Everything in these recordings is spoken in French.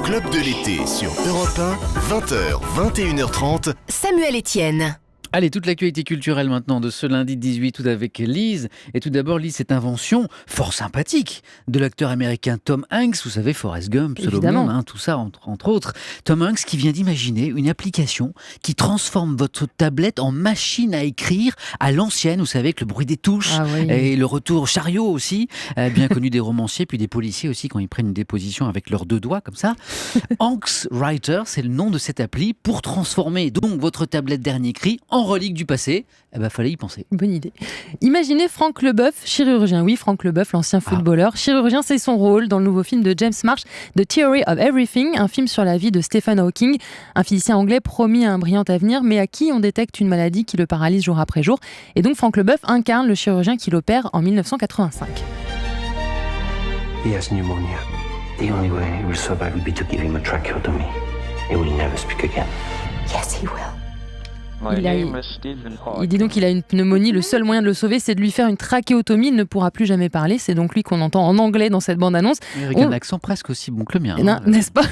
Club de l'été sur Europe 1, 20h, 21h30. Samuel Etienne. Allez, toute l'actualité culturelle maintenant de ce lundi 18 août avec Lise. Et tout d'abord, Lise, cette invention fort sympathique de l'acteur américain Tom Hanks. Vous savez, Forrest Gump, Solomon, tout ça entre autres. Tom Hanks qui vient d'imaginer une application qui transforme votre tablette en machine à écrire à l'ancienne. Vous savez, avec le bruit des touches et le retour chariot aussi. Bien connu des romanciers, puis des policiers aussi quand ils prennent une déposition avec leurs deux doigts comme ça. Hanks Writer, c'est le nom de cette appli pour transformer donc votre tablette dernier cri en relique du passé. Fallait y penser. Bonne idée. Imaginez Franck Leboeuf, chirurgien. Oui, Franck Leboeuf, l'ancien footballeur. Chirurgien, c'est son rôle dans le nouveau film de James Marsh, The Theory of Everything, un film sur la vie de Stephen Hawking, un physicien anglais promis à un brillant avenir, mais à qui on détecte une maladie qui le paralyse jour après jour. Et donc Franck Leboeuf incarne le chirurgien qui l'opère en 1985. He has pneumonia. The only way he will survive will be to give him a tracheotomy. He will never speak again. Yes, he will. Il dit donc qu'il a une pneumonie. Le seul moyen de le sauver, c'est de lui faire une trachéotomie. Il ne pourra plus jamais parler. C'est donc lui qu'on entend en anglais dans cette bande-annonce. Avec un accent presque aussi bon que le mien. N'est-ce pas?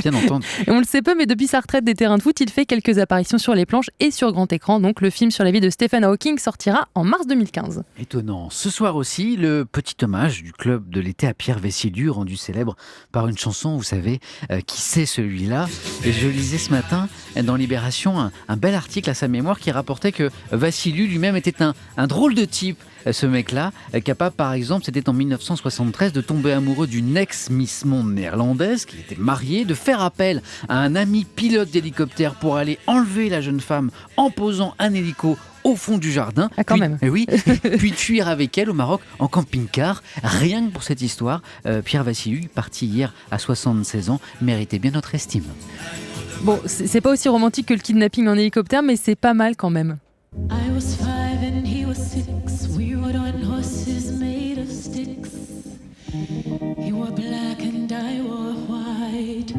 Bien entendu. Et on le sait peu, mais depuis sa retraite des terrains de foot, il fait quelques apparitions sur les planches et sur grand écran. Donc le film sur la vie de Stephen Hawking sortira en mars 2015. Étonnant. Ce soir aussi, le petit hommage du club de l'été à Pierre Vessillu, rendu célèbre par une chanson, vous savez, qui c'est celui-là. Et je lisais ce matin dans Libération un bel article à sa mémoire qui rapportait que Vessillu lui-même était un drôle de type, ce mec-là, capable par exemple, c'était en 1973, de tomber amoureux d'une ex-Miss Monde néerlandaise qui était mariée, de faire appel à un ami pilote d'hélicoptère pour aller enlever la jeune femme en posant un hélico au fond du jardin, puis de fuir avec elle au Maroc en camping-car. Rien que pour cette histoire, Pierre Vessillu, parti hier à 76 ans, méritait bien notre estime. Bon, c'est pas aussi romantique que le kidnapping en hélicoptère, mais c'est pas mal quand même. I was 5 and he was 6. We rode on horses made of sticks. He wore black and I wore white.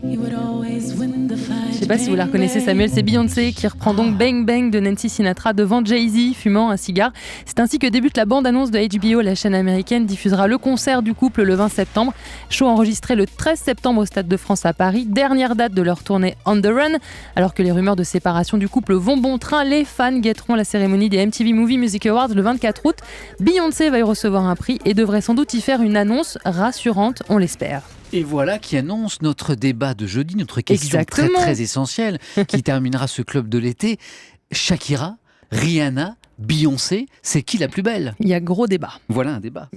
He would always win the fight. Je sais pas si vous la reconnaissez, Samuel, c'est Beyoncé qui reprend donc Bang Bang de Nancy Sinatra devant Jay-Z fumant un cigare. C'est ainsi que débute la bande-annonce de HBO. La chaîne américaine diffusera le concert du couple le 20 septembre. Show enregistré le 13 septembre au Stade de France à Paris, dernière date de leur tournée On The Run. Alors que les rumeurs de séparation du couple vont bon train, les fans guetteront la cérémonie des MTV Movie Music Awards le 24 août. Beyoncé va y recevoir un prix et devrait sans doute y faire une annonce rassurante, on l'espère. Et voilà qui annonce notre débat de jeudi, notre question très très essentielle qui terminera ce club de l'été. Shakira, Rihanna, Beyoncé, c'est qui la plus belle? Il y a gros débat. Voilà un débat.